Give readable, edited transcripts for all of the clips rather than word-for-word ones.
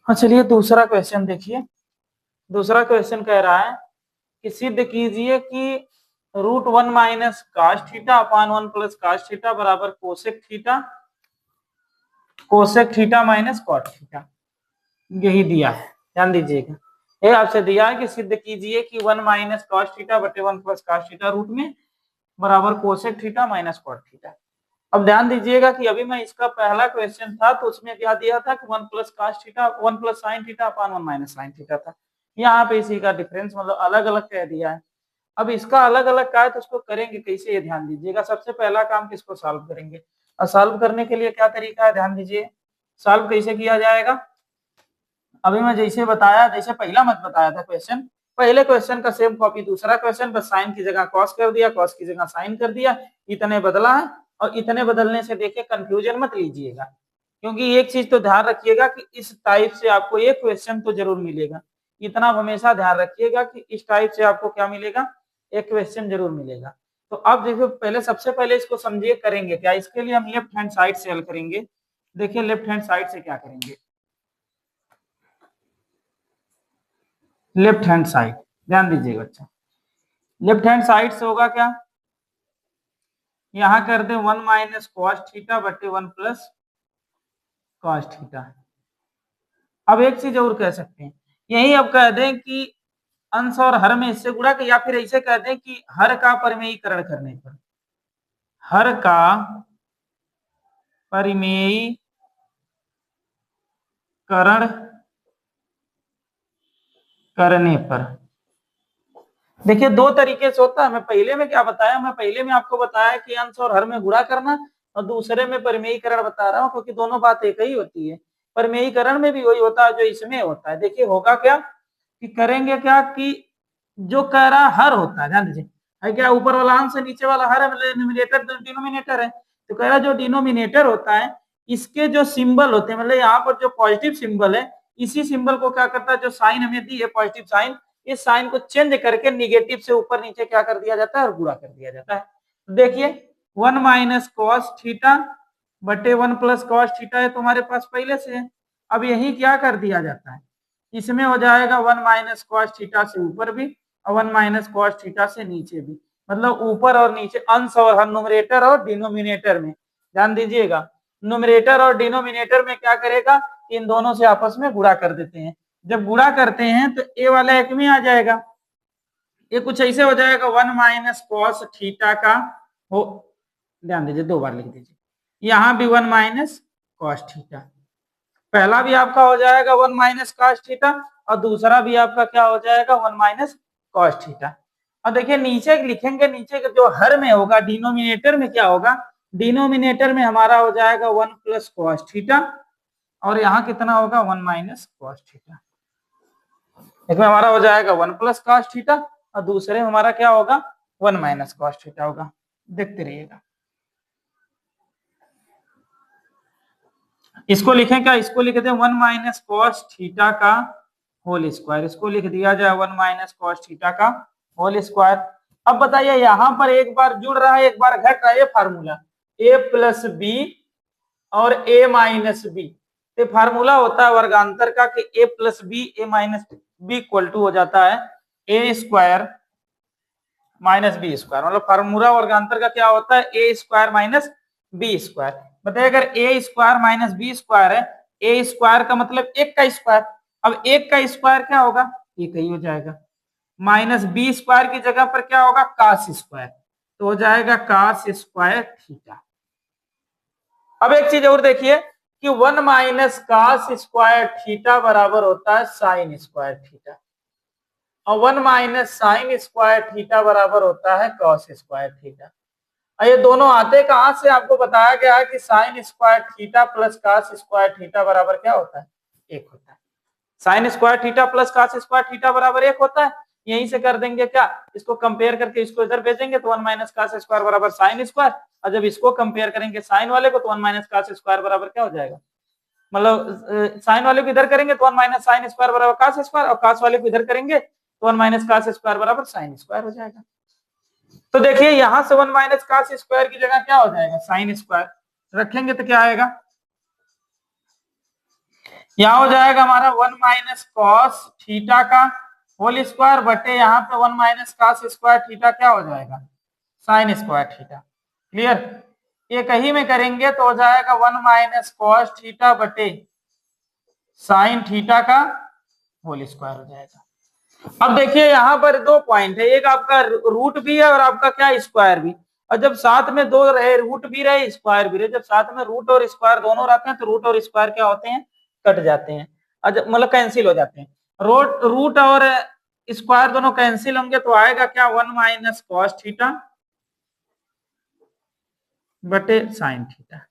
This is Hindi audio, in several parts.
हाँ चलिए दूसरा क्वेश्चन देखिए। दूसरा क्वेश्चन कह रहा है कि सिद्ध कीजिए कि root one minus cos theta upon one plus cos theta बराबर cosec theta minus cot theta. यही दिया है, ध्यान दीजिएगा। ये आपसे दिया है कि सिद्ध कीजिए कि वन माइनस कॉस थीटा बटे one plus cos theta root में बराबर cosec theta minus cot theta. अब ध्यान दीजिएगा कि अभी मैं इसका पहला क्वेश्चन था तो उसमें क्या दिया था कि one plus cos theta one plus sine theta upon one minus sine theta था। यहाँ पे इसी का डिफरेंस मतलब अलग अलग कह दिया है। अब इसका अलग अलग का है तो उसको करेंगे कैसे, ये ध्यान दीजिएगा। सबसे पहला काम किसको सॉल्व करेंगे, और सॉल्व करने के लिए क्या तरीका है ध्यान दीजिए। सॉल्व कैसे किया जाएगा, अभी मैं जैसे बताया, जैसे पहला मत बताया था क्वेश्चन, पहले क्वेश्चन का सेम कॉपी दूसरा क्वेश्चन, बस साइन की जगह कॉस कर दिया, कॉस की जगह साइन कर दिया, इतने बदला है। और इतने बदलने से देखिए कंफ्यूजन मत लीजिएगा, क्योंकि एक चीज तो ध्यान रखिएगा कि इस टाइप से आपको एक क्वेश्चन तो जरूर मिलेगा। इतना हमेशा ध्यान रखिएगा कि इस टाइप से आपको क्या मिलेगा, एक क्वेश्चन जरूर मिलेगा। तो अब देखिए पहले सबसे पहले इसको समझिए करेंगे क्या। इसके लिए हम लेफ्ट हैंड साइड से हल करेंगे। देखिए लेफ्ट हैंड साइड से क्या करेंगे, लेफ्ट हैंड साइड ध्यान दीजिएगा बच्चा। लेफ्ट हैंड साइड से होगा क्या, यहां कर दे वन माइनस कॉस थीटा बटे वन प्लस कॉस थीटा। अब एक चीज और कह सकते हैं, यही अब कह दें कि अंश और हर में इससे गुणा, या फिर ऐसे कह दें कि हर का परिमेयीकरण करने पर, हर का परिमेयीकरण करने पर। देखिए दो तरीके से होता है। मैं पहले में क्या बताया, मैं पहले में आपको बताया कि अंश और हर में गुणा करना, और दूसरे में परिमेयीकरण बता रहा हूं, क्योंकि दोनों बात एक ही होती है। परिमेयीकरण में भी वही होता है जो इसमें होता है। देखिए होगा क्या कि करेंगे क्या कि जो कह रहा हर होता है, ध्यान दीजिए, है क्या, ऊपर वाला अंश है नीचे वाला हर है, मतलब न्यूमरेटर डिनोमिनेटर है। तो कह रहा जो डिनोमिनेटर होता है इसके जो सिंबल होते हैं, मतलब यहाँ पर जो पॉजिटिव सिंबल है, इसी सिंबल को क्या करता है, जो साइन हमें दी है पॉजिटिव साइन, इस साइन को चेंज करके निगेटिव से ऊपर नीचे क्या कर दिया जाता है, और गुणा कर दिया जाता है। देखिए वन माइनस कॉस थीटा बटे वन प्लस कॉस थीटा है तुम्हारे पास पहले से है। अब यही क्या कर दिया जाता है, इसमें हो जाएगा वन माइनस कॉस थीटा से ऊपर भी और वन माइनस कॉस थीटा से नीचे भी, मतलब ऊपर और नीचे अंश और हर, न्यूमरेटर और डिनोमिनेटर में। ध्यान दीजिएगा न्यूमरेटर और डिनोमिनेटर में क्या करेगा, इन दोनों से आपस में गुणा कर देते हैं। जब गुणा करते हैं तो ए वाला एक में आ जाएगा, ये कुछ ऐसे हो जाएगा वन माइनस कॉस थीटा का हो, ध्यान दीजिए दो बार लिख दीजिए, यहाँ भी वन माइनस कॉस थीटा। पहला भी आपका हो जाएगा वन माइनस कॉस थीटा, और दूसरा भी आपका क्या हो जाएगा, वन माइनस कॉस थीटा। और देखिए नीचे लिखेंगे, नीचे जो हर में होगा डिनोमिनेटर में क्या होगा, डिनोमिनेटर में हमारा हो जाएगा वन प्लस कॉस थीटा, और यहाँ कितना होगा वन माइनस कॉस थीटा। इसमें हमारा हो जाएगा वन प्लस कॉस थीटा, और दूसरे में हमारा क्या होगा, वन माइनस कॉस थीटा होगा। देखते रहिएगा। इसको लिखें क्या, इसको लिख दें वन माइनस कॉस थीटा का होल स्क्वायर। इसको लिख दिया जाए वन माइनस कॉस थीटा का होल स्क्वायर। अब बताइए यहां पर एक बार जुड़ रहा है एक बार घट रहा है, ये फार्मूला ए प्लस बी और ए माइनस बी, तो फार्मूला होता है वर्गांतर का कि A plus B A minus B equal to हो जाता है A square minus B square. मतलब फार्मूला वर्गांतर का क्या होता है, A square minus B square. बताइए अगर A square minus B square है, ए स्क्वायर का मतलब एक का स्क्वायर, अब एक का स्क्वायर क्या होगा, एक ही हो जाएगा, माइनस बी स्क्वायर की जगह पर क्या होगा, कास स्क्वायर, तो हो जाएगा कास स्क्वायर थीटा। अब एक चीज और देखिए कि one minus cos square theta बराबर होता है साइन स्क्वायर थीटा, और one minus sine square theta बराबर होता है कॉस स्क्वायर थीटा। ये दोनों आते कहां से, आपको बताया गया है कि sign square theta plus cos square theta बराबर क्या होता है, एक होता है। Sine square theta plus cos square theta बराबर एक होता है। यहीं से कर देंगे क्या, इसको कंपेयर करके इसको इधर भेजेंगे तो वन माइनस कॉस स्क्वायर बराबर साइन स्क्वायर, और जब इसको कंपेयर करेंगे साइन वाले को तो वन माइनस कॉस स्क्वायर बराबर क्या हो जाएगा, मतलब साइन वाले को इधर करेंगे तो वन माइनस साइन स्क्वायर बराबर कॉस स्क्वायर, और कॉस वाले को इधर करेंगे तो वन माइनस कॉस स्क्वायर बराबर साइन स्क्वायर हो जाएगा। तो देखिए यहां से वन माइनस कॉस स्क्वायर की जगह क्या हो जाएगा, साइन स्क्वायर रखेंगे तो क्या आएगा, यहाँ हो जाएगा हमारा 1 माइनस कॉस थीटा का होल स्क्वायर बटे यहाँ पे 1 माइनस कॉस स्क्वायर थीटा क्या हो जाएगा, साइन स्क्वायर थीटा। क्लियर। एक ही में करेंगे तो हो जाएगा 1 माइनस कॉस थीटा बटे साइन थीटा का होल स्क्वायर हो जाएगा। अब देखिए यहाँ पर दो पॉइंट है, एक आपका रूट भी है और आपका क्या स्क्वायर भी। और जब साथ में दो रहे, रूट भी रहे स्क्वायर भी रहे, जब साथ में रूट और स्क्वायर दोनों रहते हैं तो रूट और स्क्वायर क्या होते हैं, कट जाते हैं, मतलब कैंसिल हो जाते हैं। रूट और स्क्वायर दोनों कैंसिल होंगे तो आएगा क्या 1 माइनस कॉस थीटा बटे साइन थीटा।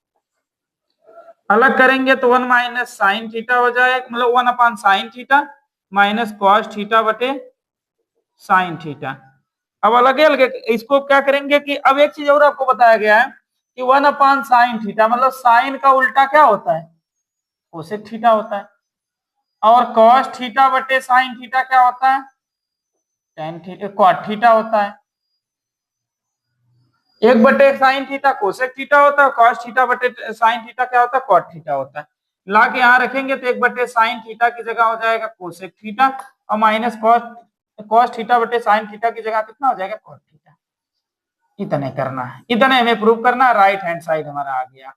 अलग करेंगे तो 1 माइनस साइन थीटा हो जाएगा, मतलब 1 upon sine theta minus cos theta बटे साइन थीटा। अब अलग अलग इसको क्या करेंगे कि अब एक चीज और आपको बताया गया है कि 1 अपॉन साइन थीटा, मतलब साइन का उल्टा क्या होता है, कोसेक थीटा होता है, और कॉस थीटा बटे साइन थीटा क्या होता है, टेन थीटा कॉट थीटा होता है। एक बटे साइन थीटा कोसेक थीटा होता है, कॉस थीटा बटे साइन थीटा क्या होता है, कॉट थीटा होता है। ला के यहाँ रखेंगे तो एक बटे साइन थीटा की जगह हो जाएगा कोसेक थीटा, और माइनस कॉस थीटा बटे साइन थीटा की जगह कितना हो जाएगा, कॉट थीटा। इतने करना है, इतने हमें प्रूव करना है, राइट हैंड साइड हमारा आ गया।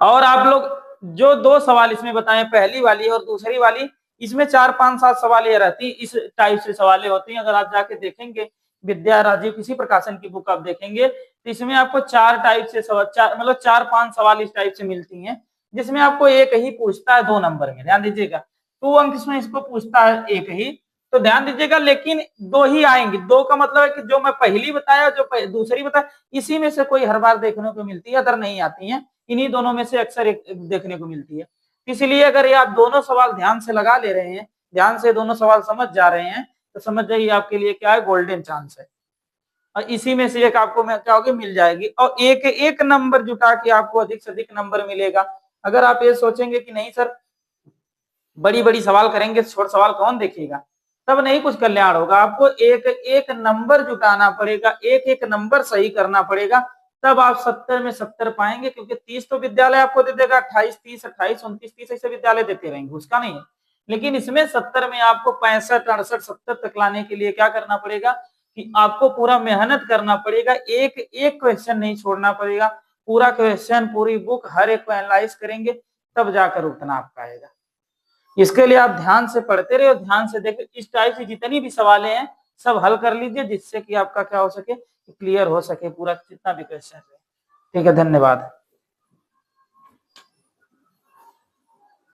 और आप लोग जो दो सवाल इसमें बताए, पहली वाली और दूसरी वाली, इसमें 4 5 7 सवाल ये रहती, इस टाइप से सवालें होती हैं। अगर आप जाके देखेंगे विद्या राजीव किसी प्रकाशन की बुक आप देखेंगे तो इसमें आपको 4 टाइप से सवाल, मतलब 4 5 सवाल इस टाइप से मिलती हैं, जिसमें आपको एक ही पूछता है 2 नंबर में, ध्यान दीजिएगा। 2 अंक इसमें इसको पूछता है एक ही, तो ध्यान दीजिएगा, लेकिन 2 ही आएंगे। 2 का मतलब है कि जो मैं पहली बताया, जो दूसरी बताया, इसी में से कोई हर बार देखने को मिलती है, अदर नहीं आती है। इन्हीं दोनों में से अक्सर एक देखने को मिलती है। इसलिए अगर ये आप दोनों सवाल ध्यान से लगा ले रहे हैं, ध्यान से दोनों सवाल समझ जा रहे हैं, तो समझ जाइए आपके लिए क्या है, गोल्डन चांस है। और इसी में से एक आपको क्या होगी, मिल जाएगी, और एक एक नंबर जुटा के आपको अधिक से अधिक नंबर मिलेगा। अगर आप ये सोचेंगे कि नहीं सर बड़ी बड़ी सवाल करेंगे, छोटे सवाल कौन देखेगा, तब नहीं कुछ कल्याण होगा। आपको एक एक नंबर जुटाना पड़ेगा, एक एक नंबर सही करना पड़ेगा, तब आप 70 में 70 पाएंगे। क्योंकि 30 तो विद्यालय आपको दे देगा, 28 30 28 29 30 ऐसे विद्यालय देते रहेंगे, उसका नहीं है। लेकिन इसमें 70 में आपको 65 68 70 तक लाने के लिए क्या करना पड़ेगा कि आपको पूरा मेहनत करना पड़ेगा, एक एक क्वेश्चन नहीं छोड़ना पड़ेगा, पूरा क्वेश्चन पूरी बुक हर एक को एनालाइज करेंगे, तब जाकर उतना आपका आएगा। इसके लिए आप ध्यान से पढ़ते रहे और ध्यान से देखें, इस टाइप से जितनी भी सवालें हैं सब हल कर लीजिए, जिससे कि आपका क्या हो सके, क्लियर हो सके पूरा जितना भी क्वेश्चन है। ठीक है, धन्यवाद।